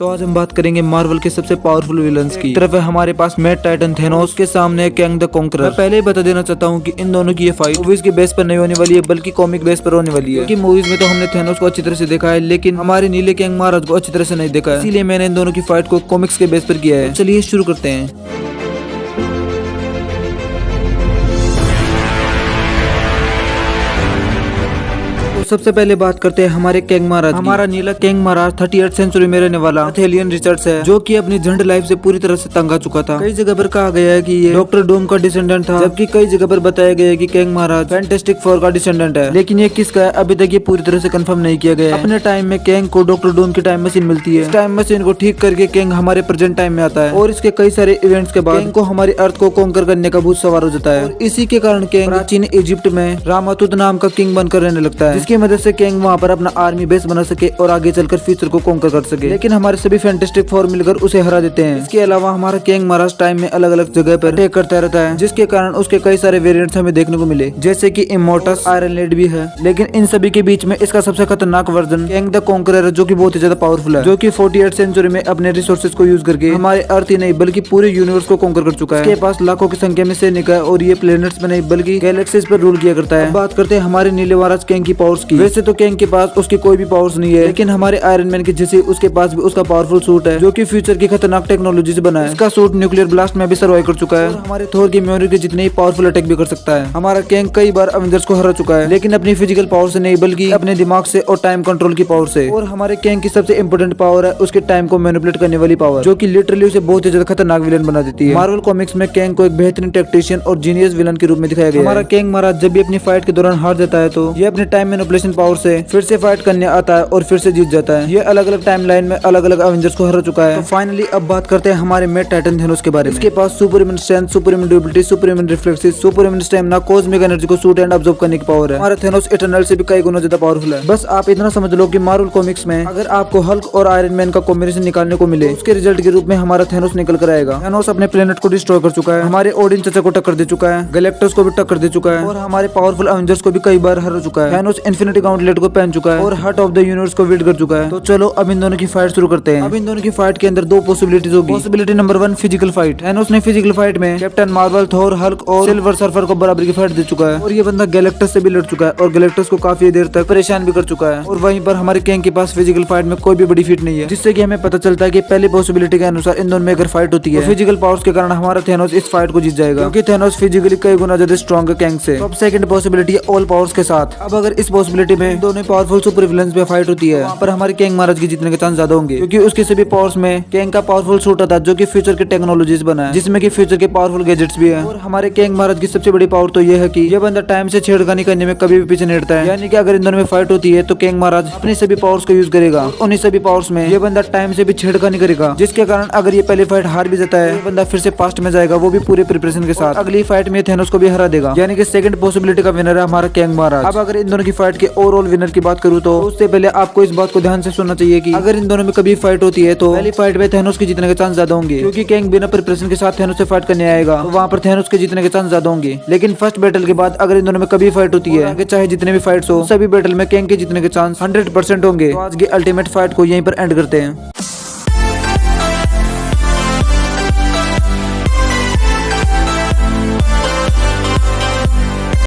तो आज हम बात करेंगे मार्वल के सबसे पावरफुल विलन्स की। तरफ है हमारे पास मैड टाइटन थेनोस, के सामने है कैंग द कॉन्करर। मैं पहले ही बता देना चाहता हूँ कि इन दोनों की ये फाइट मूवीज के बेस पर नहीं होने वाली है, बल्कि कॉमिक बेस पर होने वाली है। क्योंकि मूवीज में तो हमने थेनोस को अच्छी तरह से देखा है, लेकिन हमारे नीले कैंग महाराज को अच्छी तरह से नहीं देखा है। इसीलिए मैंने इन दोनों की फाइट को कॉमिक्स के बेस पर किया है। चलिए शुरू करते हैं। सबसे पहले बात करते हैं हमारे कैंग महाराज। हमारा नीला कैंग महाराज 38th सेंचुरी में रहने वाला एलियन रिचर्ड्स है, जो कि अपनी झंड लाइफ से पूरी तरह से तंग आ चुका था। कई जगह पर कहा गया है कि ये डॉक्टर डूम का डिसेंडेंट था, जबकि कई जगह पर बताया गया है कि कैंग महाराज फैंटास्टिक फोर का डिसेंडेंट है। लेकिन ये किसका है अभी तक ये पूरी तरह से कंफर्म नहीं किया गया है। अपने टाइम में कैंग को डॉक्टर डूम की टाइम मशीन मिलती है। इस टाइम मशीन को ठीक करके कैंग हमारे प्रेजेंट टाइम में आता है, और इसके कई सारे इवेंट्स के बाद कैंग को हमारी अर्थ को कॉन्कर करने का भूत सवार हो जाता है। और इसी के कारण कैंग प्राचीन इजिप्ट में रामातुत नाम का किंग बनकर रहने लगता है, जिसकी मदद से कैंग वहाँ पर अपना आर्मी बेस बना सके और आगे चलकर फ्यूचर को कॉन्कर कर सके। लेकिन हमारे सभी फैंटास्टिक फोर मिलकर उसे हरा देते हैं। इसके अलावा हमारा कैंग महाराज टाइम में अलग अलग जगह पर अटैक करता रहता है, जिसके कारण उसके कई सारे वेरिएंट्स हमें देखने को मिले, जैसे कि इमोर्टस, आयरन लेड भी है। लेकिन इन सभी के बीच में इसका सबसे खतरनाक वर्जन कैंग द कॉन्करर, जो कि बहुत ही ज्यादा पावरफुल है, जो कि 48th सेंचुरी में अपने रिसोर्सेज को यूज करके हमारे अर्थ ही नहीं बल्कि पूरे यूनिवर्स को कॉन्कर कर चुका है। इसके पास लाखों की संख्या में सैनिक है, और ये प्लेनेट्स में नहीं बल्कि गैलेक्सीज पर रूल किया करता है। बात करते हैं हमारे नीले महाराज कैंग की पावर्स की। वैसे तो कैंग के पास उसकी कोई भी पावर्स नहीं है, लेकिन हमारे आयरन मैन के जैसे उसके पास भी उसका पावरफुल सूट है, जो कि फ्यूचर की खतरनाक टेक्नोलॉजी से बना है। इसका सूट न्यूक्लियर ब्लास्ट में भी सर्वाइव कर चुका है, और हमारे थोर की मेमोरी के जितने ही पावरफुल अटैक भी कर सकता है। हमारा कैंग कई बार अवेंजर्स को हरा चुका है, लेकिन अपनी फिजिकल पावर से नहीं बल्कि अपने दिमाग से और टाइम कंट्रोल की पावर से। और हमारे कैंग की सबसे इंपोर्टेंट पावर है उसके टाइम को मैनिपुलेट करने वाली पावर, जो कि लिटरली उसे बहुत ही ज्यादा खतरनाक विलन बना देती है। मार्वल कॉमिक्स में कैंग को एक बेहतरीन टैक्टिशियन और जीनियस विलन के रूप में दिखाया गया है। हमारा कैंग महाराज जब भी अपनी फाइट के दौरान हार जाता है, तो ये अपने टाइम मैनिपुलेशन पावर से फिर से फाइट करने आता है और फिर से जीत जाता है। ये अलग अलग टाइमलाइन में अलग अलग अवेंजर्स को हरा चुका है। तो फाइनली अब बात करते हैं हमारे मैड टाइटन थेनोस के बारे में। इसके पास super human strength, super human durability, super human reflexes, super human stamina, cosmic energy को शूट एंड अब्सॉर्ब करने की पावर है। हमारा थेनोस इटर्नल से भी कई गुना ज्यादा पावरफुल है। बस आप इतना समझ लो कि मार्वल कॉमिक्स में अगर आपको हल्क और आयरन मैन का कॉम्बिनेशन निकालने को मिले, उसके रिजल्ट के रूप में हमारा थेनोस निकल कर आएगा। थेनोस अपने प्लेनेट को डिस्ट्रॉय कर चुका है, हमारे ओडिन चचा को टक्कर दे चुका है, गैलेक्टस को भी टक्कर दे चुका है, और हमारे पावरफुल अवेंजर्स को भी कई बार हरा चुका है। थेनोस इन्फिनिटी गॉन्टलेट को पहन चुका है, और हार्ट ऑफ द यूनिवर्स को विल्ड कर चुका है। तो चलो अब इन दोनों की फाइट शुरू करते हैं। अब इन दोनों की फाइट के अंदर दो पॉसिबिलिटीज होगी। Possibility number 1, physical fight. Thanos ने फिजिकल फाइट में कैप्टन मार्वल, थोर, हल्क और सिल्वर सर्फर को बराबर की फाइट दे चुका है, और ये बंदा गैलेक्टस से भी लड़ चुका है, और गैलेक्टस को काफी देर तक परेशान भी कर चुका है। और वहीं पर हमारे कैंग के पास फिजिकल फाइट में कोई भी बड़ी फीट नहीं है, जिससे कि हमें पता चलता है कि पहली पॉसिबिलिटी के अनुसार इन दोनों में अगर फाइट होती है, फिजिकल पावर्स के कारण हमारा थेनोस इस फाइट को जीत जाएगा, क्योंकि थेनोस फिजिकली कई गुना ज्यादा स्ट्रॉन्ग है कैंग से। अब सेकंड पॉसिबिलिटी है ऑल पावर्स के साथ। अब अगर इस पॉसिबिलिटी में दोनों पावरफुल सुपर विलन्स में फाइट होती है, वहाँ पर हमारे कैंग महाराज की जीतने के चांस ज्यादा होंगे, क्योंकि उसके सभी पावर्स में कैंग का पावरफुल सूट आता है, जो कि फ्यूचर के टेक्नोलॉजीज बना है, जिसमें कि फ्यूचर के पावरफुल गैजेट्स भी है। और हमारे कैंग महाराज की सबसे बड़ी पावर तो यह है कि यह बंदा टाइम से छेड़खानी करने में कभी भी पीछे नहीं हटता है। यानी कि अगर इन दोनों में फाइट होती है, तो कैंग महाराज अपने सभी पावर्स को यूज करेगा। उन्हीं सभी पावर्स में यह बंदा टाइम से भी छेड़खानी करेगा, जिसके कारण अगर ये पहली फाइट हार भी जाता है, बंदा फिर से पास्ट में जाएगा, वो भी पूरे प्रिपरेशन के साथ। अगली फाइट में थेनोस को भी हरा देगा, यानी कि सेकंड पॉसिबिलिटी का विनर है हमारा कैंग महाराज। अब अगर इन दोनों की फाइट के ओवरऑल विनर की बात करूँ, तो उससे पहले आपको इस बात को ध्यान से सुनना चाहिए कि अगर इन दोनों में कभी फाइट होती है, तो पहली फाइट में थेनोस के जीतने के चांस ज्यादा होंगे, क्योंकि कैंग बिना प्रिपरेशन के साथ थेनोस से फाइट करने आएगा, तो वहाँ पर थेनोस के जीतने के चांस ज्यादा होंगे। लेकिन फर्स्ट बैटल के बाद अगर इन दोनों में कभी फाइट होती है, आगे चाहे जितने भी फाइट्स हो, सभी बैटल में कैंग के जीतने के चांस 100% होंगे। तो आज की अल्टीमेट फाइट को यहीं पर एंड करते हैं।